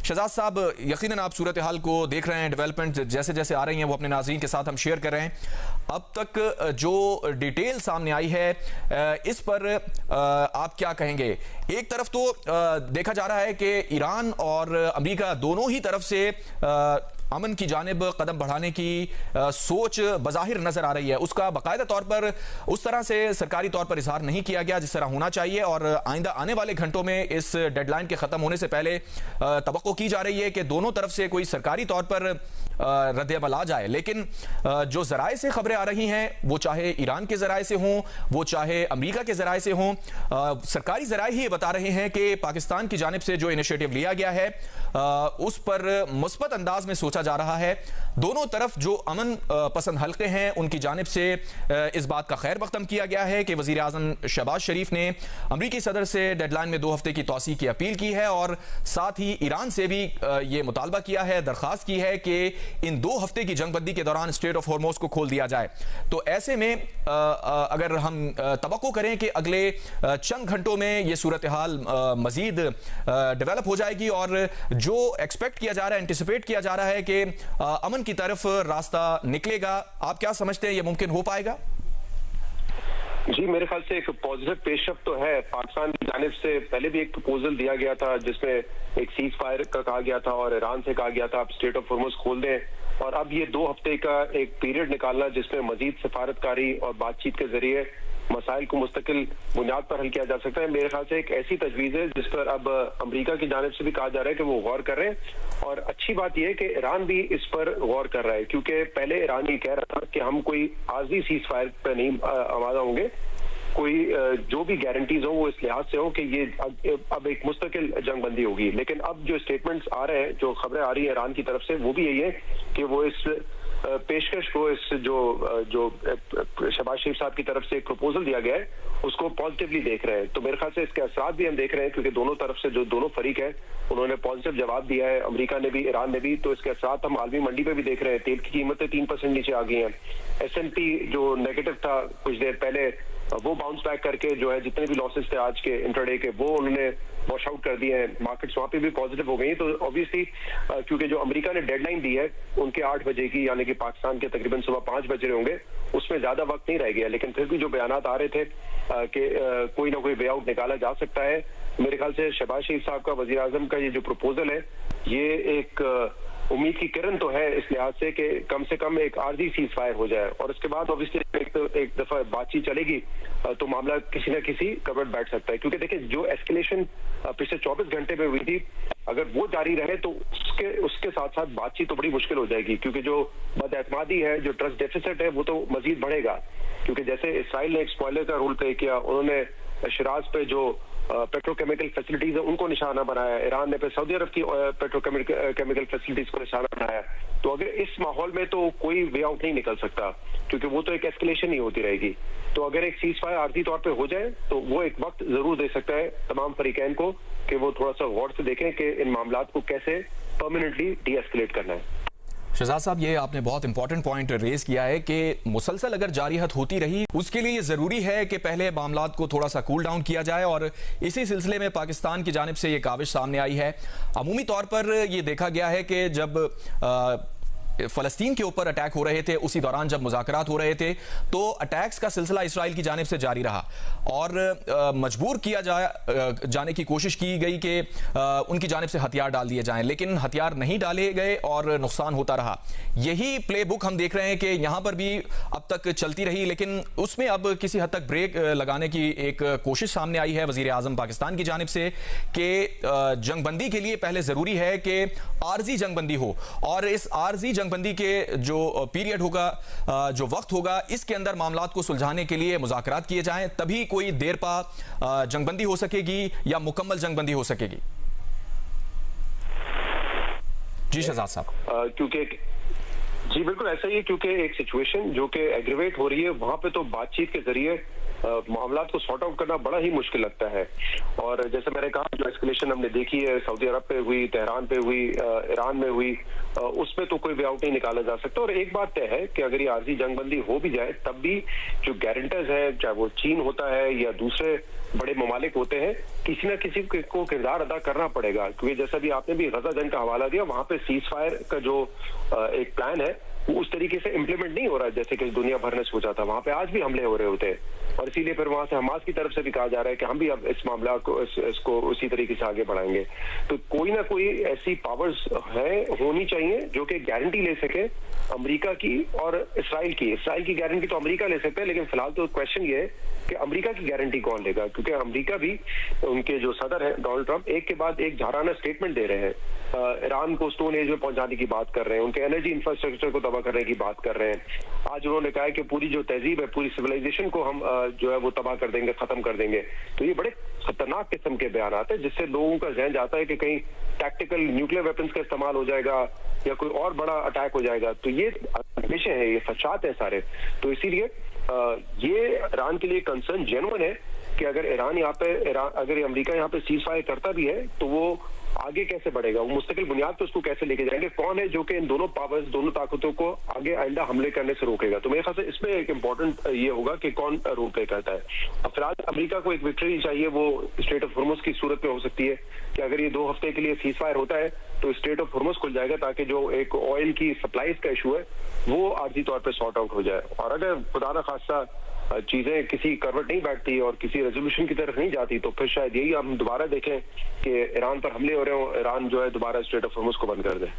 शहजाद साहब, यकीनन आप सूरत हाल को देख रहे हैं, डेवलपमेंट जैसे जैसे आ रही हैं वो अपने नाज़रीन के साथ हम शेयर कर रहे हैं। अब तक जो डिटेल सामने आई है इस पर आप क्या कहेंगे? एक तरफ तो देखा जा रहा है कि ईरान और अमेरिका दोनों ही तरफ से अमन की जानिब कदम बढ़ाने की सोच बज़ाहिर नजर आ रही है। उसका बाकायदा तौर पर उस तरह से सरकारी तौर पर इजहार नहीं किया गया जिस तरह होना चाहिए, और आइंदा आने वाले घंटों में इस डेडलाइन के ख़त्म होने से पहले तवक्को की जा रही है कि दोनों तरफ से कोई सरकारी तौर पर रद्द-ए-अमल आ जाए। लेकिन जो ज़राए से खबरें आ रही हैं, वो चाहे ईरान के ज़राए से हों, वो चाहे अमेरिका के ज़राए से हों, सरकारी ज़राए ही बता रहे हैं कि पाकिस्तान की जानिब से जो इनिशिएटिव लिया गया है उस पर मुस्बत अंदाज में सोचा जा रहा है। दोनों तरफ जो अमन पसंद हल्के हैं उनकी जानिब से इस बात का खैर मक़दम किया गया है कि वज़ीर आज़म शहबाज शरीफ ने अमरीकी सदर से डेडलाइन में 2 हफ्ते की तौसीह की अपील की है, और साथ ही ईरान से भी ये मुतालबा किया है, दरख्वास्त की है कि इन 2 हफ्ते की जंगबंदी के दौरान स्ट्रेट ऑफ हॉर्मोज़ को खोल दिया जाए। तो ऐसे में अगर हम तवक्को करें कि अगले चंद घंटों में ये सूरत हाल मजीद डेवलप हो जाएगी और जो एक्सपेक्ट किया जा रहा है, एंटिसिपेट किया जा रहा है कि अमन की तरफ रास्ता निकलेगा, आप क्या समझते हैं ये मुमकिन हो पाएगा? जी, मेरे ख्याल से एक पॉजिटिव पेशरफ्त तो है। पाकिस्तान की जानिब से पहले भी एक प्रपोजल दिया गया था जिसमें एक सीज फायर का कहा गया था और ईरान से कहा गया था आप स्ट्रेट ऑफ हॉर्मोज़ खोल दें, और अब ये 2 हफ्ते का एक पीरियड निकालना जिसमें मजीद सफारतकारी और बातचीत के जरिए मसाइल को मुस्तकिल बुनियाद पर हल किया जा सकता है। मेरे ख्याल से एक ऐसी तजवीज़ है जिस पर अब अमेरिका की जानिब से भी कहा जा रहा है कि वो गौर कर रहे हैं, और अच्छी बात यह है कि ईरान भी इस पर गौर कर रहा है, क्योंकि पहले ईरान ये कह रहा था कि हम कोई आर्जी सीज फायर पर नहीं आमादा होंगे, कोई जो भी गारंटीज हो वो इस लिहाज से हो कि ये अब एक मुस्तकिल जंगबंदी होगी। लेकिन अब जो स्टेटमेंट्स आ रहे हैं, जो खबरें आ रही है ईरान की तरफ से, वो भी यही है कि वो इस पेशकश को, इस जो शहबाज शरीफ साहब की तरफ से एक प्रपोजल दिया गया है उसको पॉजिटिवली देख रहे हैं। तो मेरे ख्याल से इसके असरात भी हम देख रहे हैं, क्योंकि दोनों तरफ से जो दोनों फरीक है उन्होंने पॉजिटिव जवाब दिया है, अमेरिका ने भी, ईरान ने भी। तो इसके असरात हम आलमी मंडी पे भी देख रहे हैं। तेल की कीमतें 3% नीचे आ गई हैं। S&P जो नेगेटिव था कुछ देर पहले, वो बाउंस बैक करके जो है जितने भी लॉसेस थे आज के इंट्राडे के, वो उन्होंने वॉश आउट कर दिए हैं। मार्केट्स वहां पे भी पॉजिटिव हो गई। तो ऑब्वियसली क्योंकि जो अमेरिका ने डेडलाइन दी है उनके 8 बजे की, यानी कि पाकिस्तान के तकरीबन सुबह 5 बज रहे होंगे, उसमें ज्यादा वक्त नहीं रह गया। लेकिन फिर भी जो बयानात आ रहे थे कि कोई ना कोई वे आउट निकाला जा सकता है, मेरे ख्याल से शहबाज शरीफ साहब का, वजीर आजम का ये जो प्रपोजल है, ये एक उम्मीद की किरण तो है इस लिहाज से कि कम से कम एक आर्जी सीज फायर हो जाए, और उसके बाद ऑब्वियसली एक दफा बातचीत चलेगी तो मामला किसी न किसी कवर बैठ सकता है। क्योंकि देखिए जो एस्केलेशन पिछले 24 घंटे में हुई थी, अगर वो जारी रहे तो उसके साथ साथ बातचीत तो बड़ी मुश्किल हो जाएगी, क्योंकि जो बदएतमादी है, जो ट्रस्ट डेफिसिट है, वो तो मजीद बढ़ेगा। क्योंकि जैसे इसराइल ने एक स्पॉइलर का रोल प्ले किया, उन्होंने शिराज पे जो पेट्रोकेमिकल फैसिलिटीज है उनको निशाना बनाया, ईरान ने फिर सऊदी अरब की पेट्रोकेमिकल फैसिलिटीज को निशाना बनाया। तो अगर इस माहौल में तो कोई वे आउट नहीं निकल सकता, क्योंकि वो तो एक एस्केलेशन ही होती रहेगी। तो अगर एक सीज फायर आर्जी तौर पे हो जाए तो वो एक वक्त जरूर दे सकता है तमाम फरीकैन को कि वो थोड़ा सा गौर से देखें कि इन मामलात को कैसे परमानेंटली डी एस्केलेट करना है। शहजाद साहब, ये आपने बहुत इंपॉर्टेंट पॉइंट रेज किया है कि मुसलसल अगर जारियत होती रही, उसके लिए ये ज़रूरी है कि पहले मामलात को थोड़ा सा कूल डाउन किया जाए, और इसी सिलसिले में पाकिस्तान की जानिब से ये काविश सामने आई है। अमूमी तौर पर ये देखा गया है कि जब फ़लस्तीन के ऊपर अटैक हो रहे थे, उसी दौरान जब मुज़ाकरात हो रहे थे, तो अटैक्स का सिलसिला इसराइल की जानिब से जारी रहा, और मजबूर किया जाने की कोशिश की गई कि उनकी जानिब से हथियार डाल दिए जाएं, लेकिन हथियार नहीं डाले गए और नुकसान होता रहा। यही प्ले बुक हम देख रहे हैं कि यहाँ पर भी अब तक चलती रही, लेकिन उसमें अब किसी हद तक ब्रेक लगाने की एक कोशिश सामने आई है वज़ीर आज़म पाकिस्तान की जानिब से कि जंगबंदी के लिए पहले ज़रूरी है कि आर्जी जंगबंदी हो, और इस आर्जी जंगबंदी के जो पीरियड होगा, जो वक्त होगा, इसके अंदर मामलात को सुलझाने के लिए मुज़ाकरात किए जाएं, तभी कोई देरपा जंगबंदी हो सकेगी या मुकम्मल जंगबंदी हो सकेगी। जी शहजाद साहब। क्योंकि जी बिल्कुल ऐसा ही है, क्योंकि एक सिचुएशन जो कि एग्रीवेट हो रही है, वहां पे तो बातचीत के जरिए मामला को सॉर्ट आउट करना बड़ा ही मुश्किल लगता है। और जैसे मैंने कहा, जो एस्केलेशन हमने देखी है सऊदी अरब पे हुई, तेहरान पे हुई, ईरान में हुई, उसमें तो कोई वे आउट नहीं निकाला जा सकता। और एक बात तय है कि अगर ये आर्जी जंगबंदी हो भी जाए तब भी जो गारंटर्स हैं, चाहे वो चीन होता है या दूसरे बड़े ममालिक होते हैं, किसी ना किसी को किरदार अदा करना पड़ेगा। क्योंकि जैसा भी आपने भी गजा जंग का हवाला दिया, वहां पे सीज फायर का जो एक प्लान है वो उस तरीके से इम्प्लीमेंट नहीं हो रहा है जैसे कि दुनिया भर ने सोचा था। वहां पे आज भी हमले हो रहे होते हैं और इसीलिए फिर वहां से हमास की तरफ से भी कहा जा रहा है कि हम भी अब इस मामला को इसको उसी तरीके से आगे बढ़ाएंगे। तो कोई ना कोई ऐसी पावर्स है होनी चाहिए जो कि गारंटी ले सके अमेरिका की और इसराइल की। इसराइल की गारंटी तो अमेरिका ले सकते हैं, लेकिन फिलहाल तो क्वेश्चन ये है कि अमेरिका की गारंटी कौन लेगा, क्योंकि अमेरिका भी, उनके जो सदर है डोनाल्ड ट्रंप, एक के बाद एक झाराना स्टेटमेंट दे रहे हैं। ईरान को स्टोन एज में पहुंचाने की बात कर रहे हैं, उनके एनर्जी इंफ्रास्ट्रक्चर को तबाह करने की बात कर रहे हैं। आज उन्होंने कहा है कि पूरी जो तहजीब है, पूरी सिविलाइजेशन को हम जो है वो तबाह कर देंगे, खत्म कर देंगे। तो ये बड़े खतरनाक किस्म के बयान आते हैं जिससे लोगों का जहन जाता है कि कहीं टैक्टिकल न्यूक्लियर वेपन्स का इस्तेमाल हो जाएगा या कोई और बड़ा अटैक हो जाएगा। तो ये विषय है, ये फसाद है सारे। तो इसीलिए ये ईरान के लिए कंसर्न जेन्युइन है कि अगर ईरान यहाँ पे, अगर अमेरिका यहाँ पे सीज फायर करता भी है तो वो आगे कैसे बढ़ेगा, वो मुस्तकिल बुनियाद पर उसको कैसे लेके जाएंगे, कौन है जो कि इन दोनों पावर्स, दोनों ताकतों को आगे आइंदा हमले करने से रोकेगा। तो मेरे ख्याल से इसमें एक इम्पोर्टेंट ये होगा कि कौन रोल प्ले करता है। अब फिलहाल अमेरिका को एक विक्ट्री चाहिए, वो स्ट्रेट ऑफ हॉर्मुज़ की सूरत में हो सकती है कि अगर ये 2 हफ्ते के लिए सीज फायर होता है तो स्ट्रेट ऑफ हॉर्मुज़ खुल जाएगा, ताकि जो एक ऑयल की सप्लाईज का इशू है वो आर्जी तौर पर सॉर्ट आउट हो जाए। और अगर खुदा न खास्ता चीजें किसी करवट नहीं बैठती और किसी रेजोल्यूशन की तरफ नहीं जाती तो फिर शायद यही हम दोबारा देखें कि ईरान पर हमले हो रहे हो, ईरान जो है दोबारा स्ट्रेट ऑफ हॉर्मुज़ को बंद कर दे।